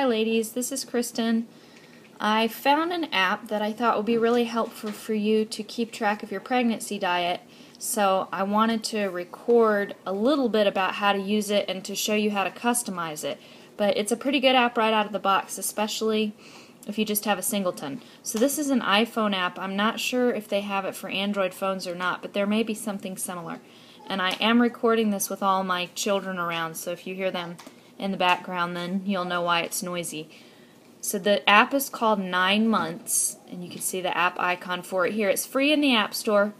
Hi ladies, this is Kristen. I found an app that I thought would be really helpful for you to keep track of your pregnancy diet, so I wanted to record a little bit about how to use it and to show you how to customize it. But it's a pretty good app right out of the box, especially if you just have a singleton. So this is an iPhone app. I'm not sure if they have it for Android phones or not, but there may be something similar. And I am recording this with all my children around, so if you hear them in the background, then you'll know why it's noisy. So the app is called 9 Months, and you can see the app icon for it here. It's free in the App Store.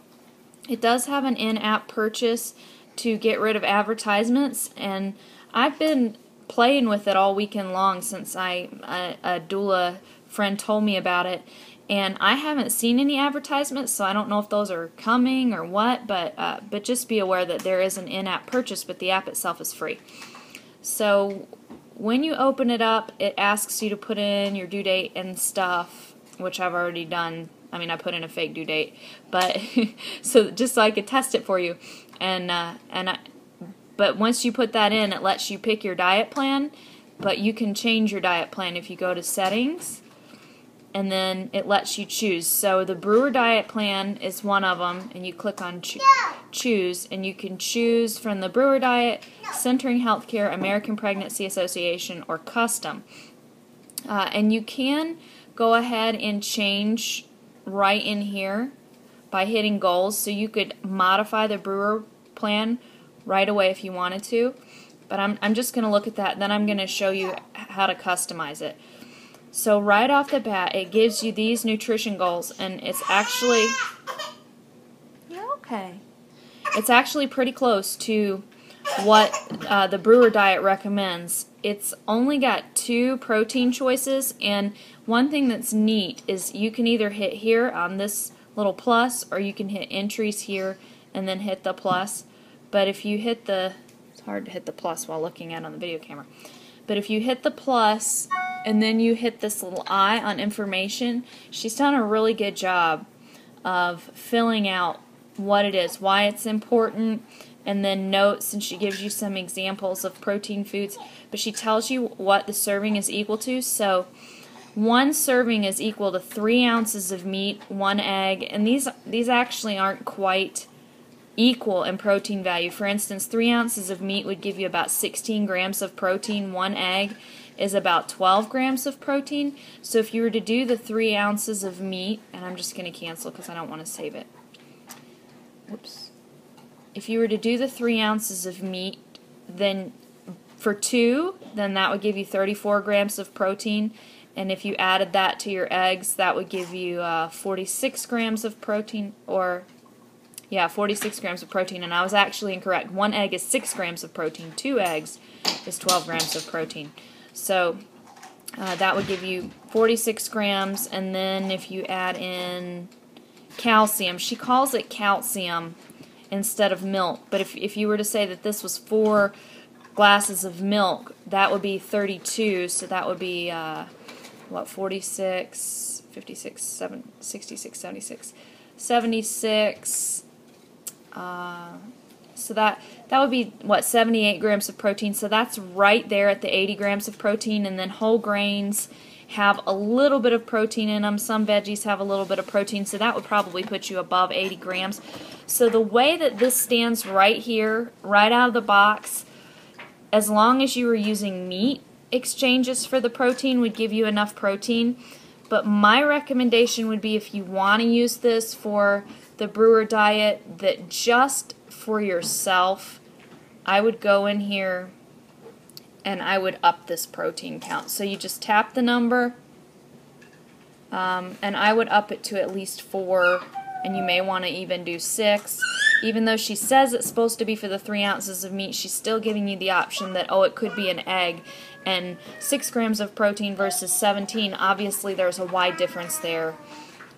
It does have an in-app purchase to get rid of advertisements, and I've been playing with it all weekend long since a doula friend told me about it, and I haven't seen any advertisements, so I don't know if those are coming or what, but just be aware that there is an in-app purchase, but the app itself is free. So when you open it up, it asks you to put in your due date and stuff, which I've already done. I mean, I put in a fake due date, but so just so I could test it for you. But once you put that in, it lets you pick your diet plan, but you can change your diet plan if you go to settings, and then it lets you choose. So the Brewer diet plan is one of them, and you click on choose, and you can choose from the Brewer diet, Centering Healthcare, American Pregnancy Association, or custom. And you can go ahead and change right in here by hitting goals, so you could modify the Brewer plan right away if you wanted to, but I'm just going to look at that, then I'm going to show you how to customize it. So right off the bat, it gives you these nutrition goals, and it's actually, you're okay. It's actually pretty close to what the Brewer diet recommends. It's only got 2 protein choices, and one thing that's neat is you can either hit here on this little plus, or you can hit entries here and then hit the plus. But if you hit the, it's hard to hit the plus while looking at it on the video camera, but if you hit the plus and then you hit this little I on information, she's done a really good job of filling out what it is, why it's important, and then notes, and she gives you some examples of protein foods, but she tells you what the serving is equal to. So 1 serving is equal to 3 ounces of meat, 1 egg, and these actually aren't quite equal in protein value. For instance, 3 ounces of meat would give you about 16 grams of protein. 1 egg is about 12 grams of protein. So if you were to do the 3 ounces of meat, and I'm just going to cancel because I don't want to save it. Whoops. If you were to do the 3 ounces of meat, then for 2, then that would give you 34 grams of protein. And if you added that to your eggs, that would give you 46 grams of protein, or yeah, 46 grams of protein, and I was actually incorrect. 1 egg is 6 grams of protein. 2 eggs is 12 grams of protein. So that would give you 46 grams, and then if you add in calcium, she calls it calcium instead of milk, but if you were to say that this was 4 glasses of milk, that would be 32, so that would be, what, 46, 56, 66, 76, 76, so that would be, what, 78 grams of protein. So that's right there at the 80 grams of protein. And then whole grains have a little bit of protein in them. Some veggies have a little bit of protein, so that would probably put you above 80 grams. So the way that this stands right here, right out of the box, as long as you were using meat exchanges for the protein, would give you enough protein. But my recommendation would be, if you want to use this for the Brewer diet, that just for yourself, I would go in here and I would up this protein count. So you just tap the number, and I would up it to at least 4, and you may want to even do 6. Even though she says it's supposed to be for the 3 ounces of meat, she's still giving you the option that, oh, it could be an egg. And 6 grams of protein versus 17, obviously there's a wide difference there.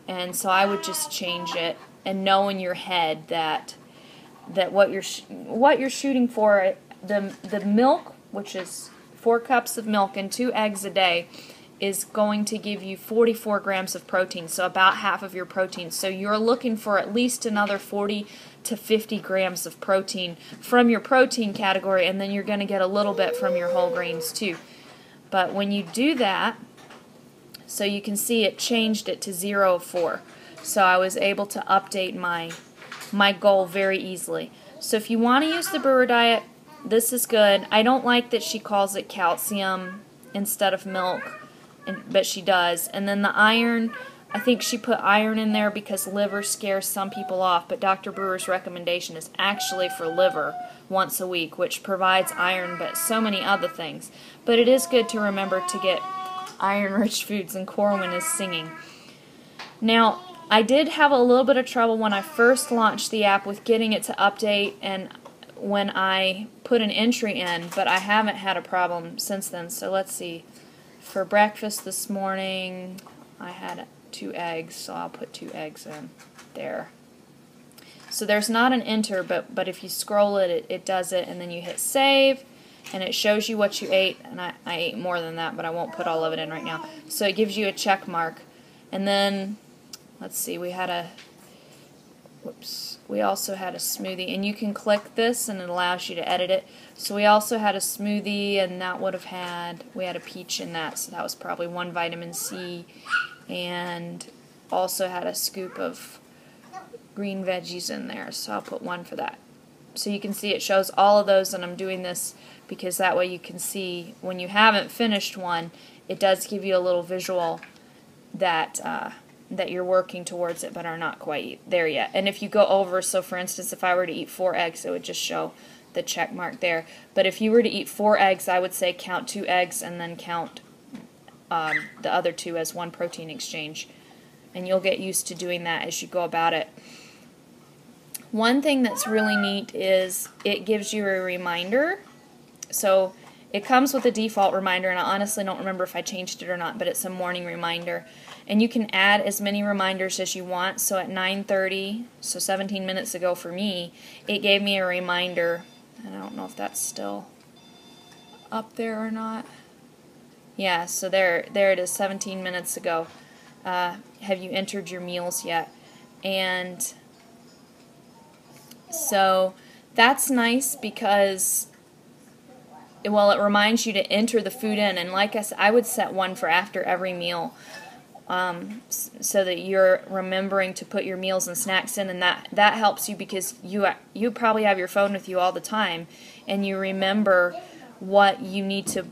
And so I would just change it and know in your head that what you're shooting for, the milk, which is 4 cups of milk and 2 eggs a day, is going to give you 44 grams of protein, so about half of your protein. So you're looking for at least another 40 to 50 grams of protein from your protein category, and then you're going to get a little bit from your whole grains too. But when you do that, so you can see it changed it to 0 of 4. So I was able to update my goal very easily. So if you want to use the brewer diet, this is good. I don't like that she calls it calcium instead of milk, but she does. And then the iron, I think she put iron in there because liver scares some people off, but Dr. Brewer's recommendation is actually for liver once a week, which provides iron, but so many other things. But it is good to remember to get iron-rich foods, and Corwin is singing. Now, I did have a little bit of trouble when I first launched the app with getting it to update and when I put an entry in, but I haven't had a problem since then. So let's see. For breakfast this morning, I had 2 eggs, so I'll put 2 eggs in there. So there's not an enter, but if you scroll it, it does it, and then you hit save, and it shows you what you ate, and I ate more than that, but I won't put all of it in right now. So it gives you a check mark. And then, let's see, we also had a smoothie, and you can click this and it allows you to edit it. So we also had a smoothie, and that would have had, we had a peach in that, so that was probably 1 vitamin C, and also had a scoop of green veggies in there, so I'll put 1 for that. So you can see it shows all of those, and I'm doing this because that way you can see when you haven't finished one, it does give you a little visual that that you're working towards it but are not quite there yet. And if you go over, so for instance, if I were to eat 4 eggs, it would just show the check mark there. But if you were to eat 4 eggs, I would say count 2 eggs and then count the other 2 as 1 protein exchange. And you'll get used to doing that as you go about it. One thing that's really neat is it gives you a reminder. So it comes with a default reminder, and I honestly don't remember if I changed it or not, but it's a morning reminder. And you can add as many reminders as you want. So at 9:30, so 17 minutes ago for me, it gave me a reminder. And I don't know if that's still up there or not. Yeah, so there it is, 17 minutes ago. Have you entered your meals yet? And so that's nice because, well, it reminds you to enter the food in, and like I said, I would set 1 for after every meal, so that you're remembering to put your meals and snacks in, and that helps you because you probably have your phone with you all the time, and you remember what you need to,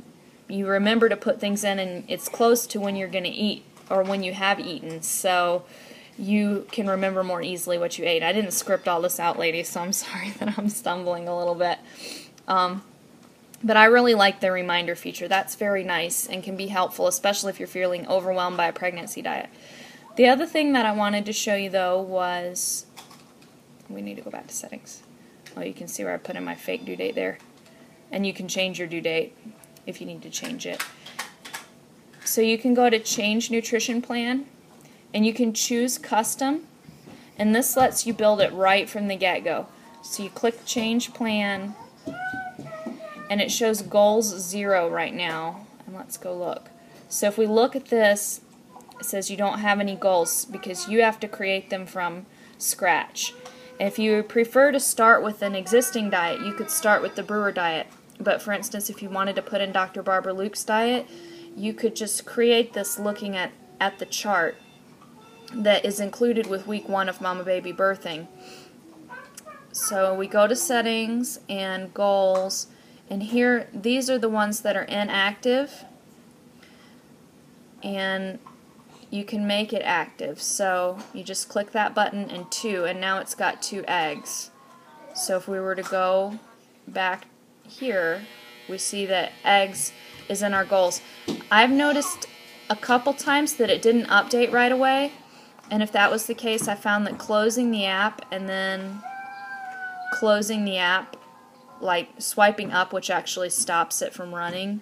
you remember to put things in, and it's close to when you're going to eat or when you have eaten, so you can remember more easily what you ate. I didn't script all this out, ladies, so I'm sorry that I'm stumbling a little bit. But I really like the reminder feature. That's very nice and can be helpful, especially if you're feeling overwhelmed by a pregnancy diet. The other thing that I wanted to show you, though, was, we need to go back to settings. Oh, you can see where I put in my fake due date there. And you can change your due date if you need to change it. So you can go to Change Nutrition Plan, and you can choose Custom, and this lets you build it right from the get-go. So you click Change Plan, and it shows goals 0 right now. And let's go look. So if we look at this, it says you don't have any goals because you have to create them from scratch. If you prefer to start with an existing diet, you could start with the Brewer diet. But for instance, if you wanted to put in Dr. Barbara Luke's diet, you could just create this looking at the chart that is included with week 1 of Mama Baby Birthing. So we go to Settings and Goals, and here, these are the ones that are inactive, and you can make it active. So you just click that button and 2, and now it's got 2 eggs. So if we were to go back here, we see that eggs is in our goals. I've noticed a couple times that it didn't update right away, and if that was the case, I found that closing the app and then closing the app, like swiping up, which actually stops it from running,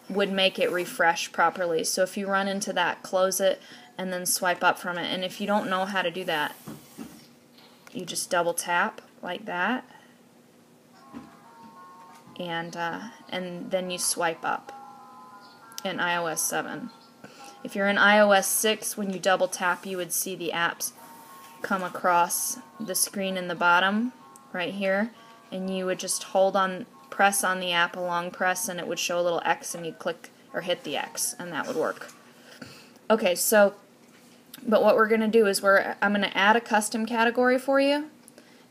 would make it refresh properly. So if you run into that, close it and then swipe up from it. And if you don't know how to do that, you just double tap like that, and then you swipe up in iOS 7. If you're in iOS 6, when you double tap, you would see the apps come across the screen in the bottom right here, and you would just press on the app, a long press, and it would show a little X, and you'd click or hit the X, and that would work. Okay, so, but what we're going to do is I'm going to add a custom category for you,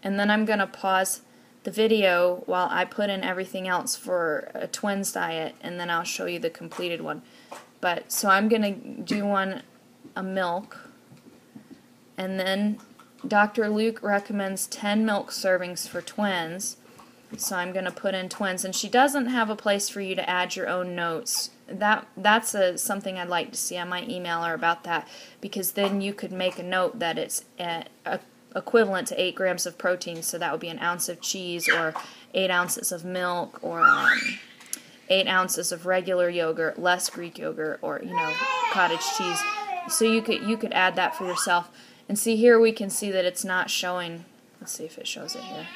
and then I'm going to pause the video while I put in everything else for a twins diet, and then I'll show you the completed one. But so I'm going to do a milk, and then Dr. Luke recommends 10 milk servings for twins, so I'm going to put in twins, and she doesn't have a place for you to add your own notes. That's something I'd like to see. I might email her about that, because then you could make a note that it's equivalent to 8 grams of protein, so that would be an ounce of cheese, or 8 ounces of milk, or 8 ounces of regular yogurt, less Greek yogurt, or cottage cheese. So you could add that for yourself. And see, here we can see that it's not showing. Let's see if it shows it here.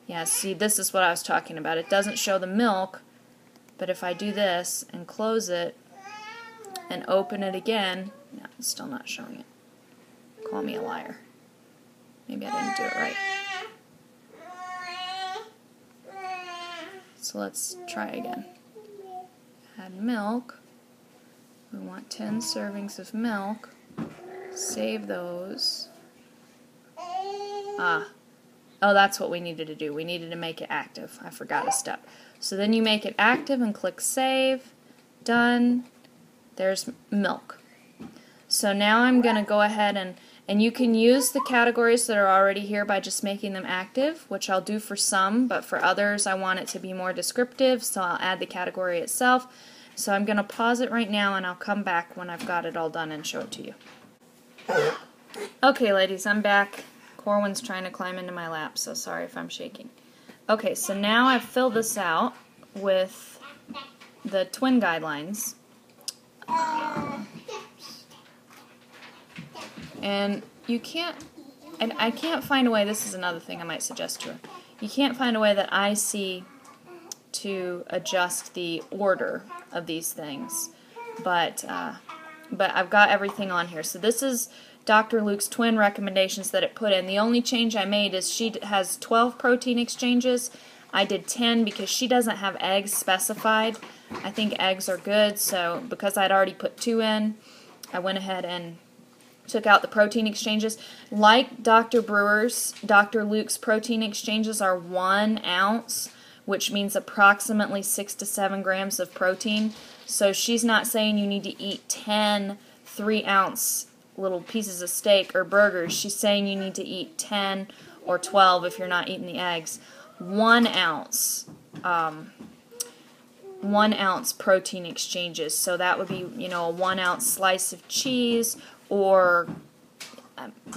Yeah, see, this is what I was talking about. It doesn't show the milk, but if I do this and close it and open it again, no, it's still not showing it. Call me a liar. Maybe I didn't do it right. So let's try again. Add milk. We want 10 servings of milk. Save those. Oh, that's what we needed to do. We needed to make it active. I forgot a step. So then you make it active and click Save. Done. There's milk. So now I'm going to go ahead and you can use the categories that are already here by just making them active, which I'll do for some, but for others I want it to be more descriptive, so I'll add the category itself. So I'm going to pause it right now, and I'll come back when I've got it all done and show it to you. Okay, ladies, I'm back. Corwin's trying to climb into my lap, so sorry if I'm shaking. Okay, so now I've filled this out with the twin guidelines. And you can't, and I can't find a way, this is another thing I might suggest to her, you can't find a way that I see to adjust the order of these things, but I've got everything on here. So this is Dr. Luke's twin recommendations that it put in. The only change I made is she has 12 protein exchanges. I did 10 because she doesn't have eggs specified. I think eggs are good, so because I'd already put 2 in, I went ahead and took out the protein exchanges. Like Dr. Brewer's, Dr. Luke's protein exchanges are 1 ounce, which means approximately 6 to 7 grams of protein. So she's not saying you need to eat 10 3-ounce little pieces of steak or burgers. She's saying you need to eat 10 or 12 if you're not eating the eggs. 1 ounce. 1 ounce protein exchanges. So that would be, a 1 ounce slice of cheese, or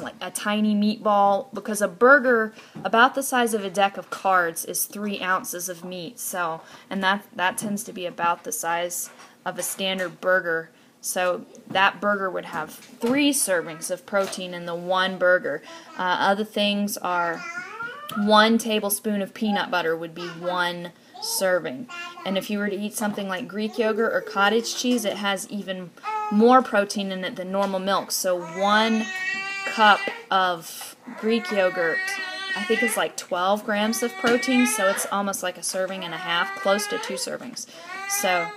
like a tiny meatball, because a burger about the size of a deck of cards is 3 ounces of meat. So, and that tends to be about the size of a standard burger. So that burger would have 3 servings of protein in the one burger. Other things are 1 tablespoon of peanut butter would be 1 serving. And if you were to eat something like Greek yogurt or cottage cheese, it has even more protein in it than normal milk. So 1 cup of Greek yogurt, I think it's like 12 grams of protein, so it's almost like a serving and a half, close to 2 servings. So,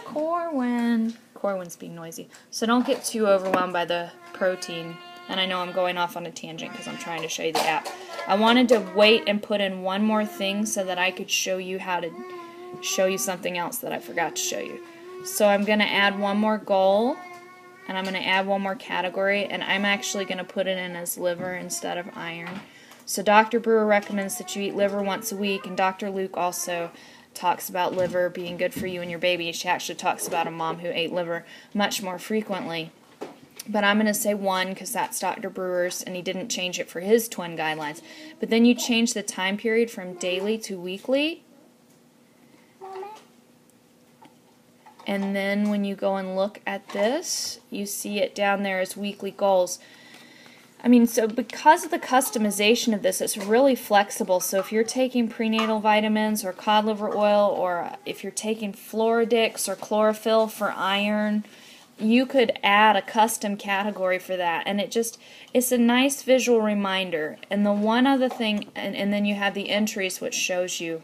Corwin's being noisy. So don't get too overwhelmed by the protein. And I know I'm going off on a tangent because I'm trying to show you the app. I wanted to wait and put in one more thing so that I could show you how to show you something else that I forgot to show you. So I'm going to add one more goal, and I'm going to add one more category, and I'm actually going to put it in as liver instead of iron. So Dr. Brewer recommends that you eat liver once a week, and Dr. Luke also talks about liver being good for you and your baby. She actually talks about a mom who ate liver much more frequently. But I'm going to say 1 because that's Dr. Brewer's, and he didn't change it for his twin guidelines. But then you change the time period from daily to weekly. And then when you go and look at this, you see it down there as weekly goals. I mean, so because of the customization of this, it's really flexible. So if you're taking prenatal vitamins or cod liver oil, or if you're taking Floradix or chlorophyll for iron, you could add a custom category for that, and it's a nice visual reminder. And the one other thing, and then you have the entries, which shows you,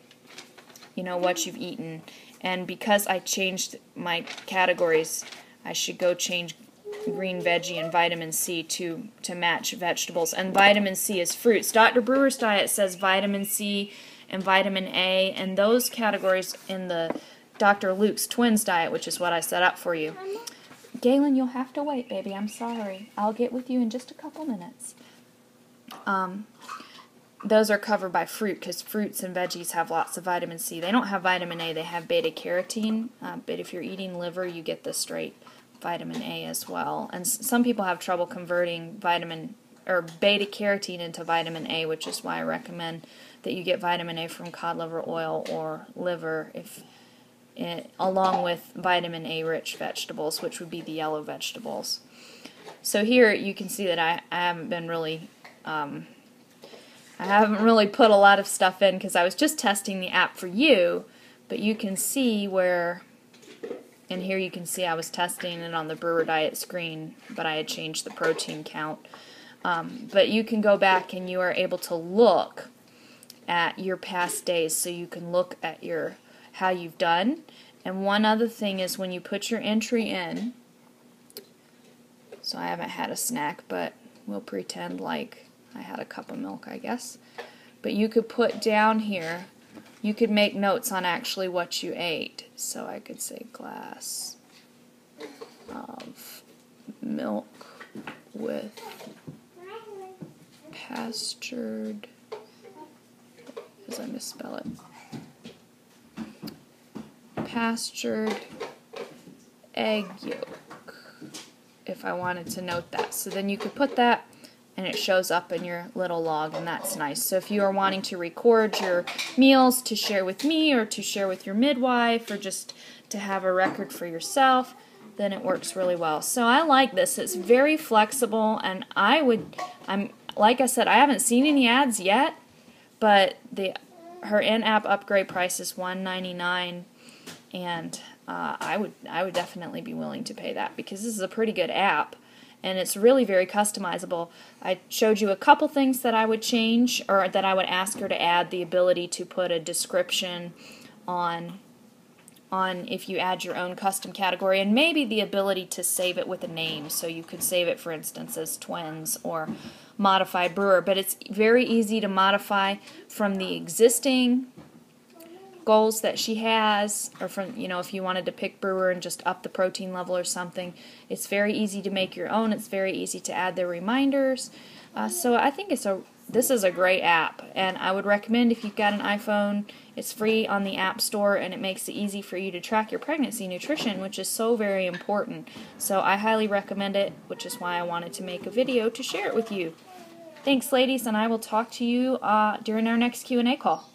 what you've eaten. And because I changed my categories, I should go change green veggie and vitamin C to match vegetables. And vitamin C is fruits. Dr. Brewer's diet says vitamin C and vitamin A, and those categories in the Dr. Luke's twins diet, which is what I set up for you. Galen, you'll have to wait, baby. I'm sorry. I'll get with you in just a couple minutes. Those are covered by fruit, because fruits and veggies have lots of vitamin C. They don't have vitamin A, they have beta-carotene, but if you're eating liver, you get the straight vitamin A as well. And some people have trouble converting beta-carotene into vitamin A, which is why I recommend that you get vitamin A from cod liver oil or liver, along with vitamin A-rich vegetables, which would be the yellow vegetables. So here you can see that I haven't been really... I haven't really put a lot of stuff in because I was just testing the app for you, but you can see where, and here you can see I was testing it on the Brewer Diet screen, but I had changed the protein count. But you can go back and you are able to look at your past days, so you can look at how you've done. And one other thing is when you put your entry in, so I haven't had a snack, but we'll pretend like I had a cup of milk, I guess. But you could put down here, you could make notes on actually what you ate. So I could say glass of milk with pastured, because I misspell it, pastured egg yolk, if I wanted to note that. So then you could put that, and it shows up in your little log, and that's nice. So if you are wanting to record your meals to share with me, or to share with your midwife, or just to have a record for yourself, then it works really well. So I like this. It's very flexible, and like I said, I haven't seen any ads yet, but her in-app upgrade price is $1.99, and I would definitely be willing to pay that, because this is a pretty good app. And it's really very customizable. I showed you a couple things that I would change, or that I would ask her to add: the ability to put a description on if you add your own custom category, and maybe the ability to save it with a name. So you could save it, for instance, as Twins or Modified Brewer. But it's very easy to modify from the existing goals that she has, or from, if you wanted to pick Brewer and just up the protein level or something. It's very easy to make your own. It's very easy to add the reminders. So I think this is a great app, and I would recommend, if you've got an iPhone, it's free on the App Store, and it makes it easy for you to track your pregnancy nutrition, which is so very important. So I highly recommend it, which is why I wanted to make a video to share it with you. Thanks, ladies, and I will talk to you during our next Q&A call.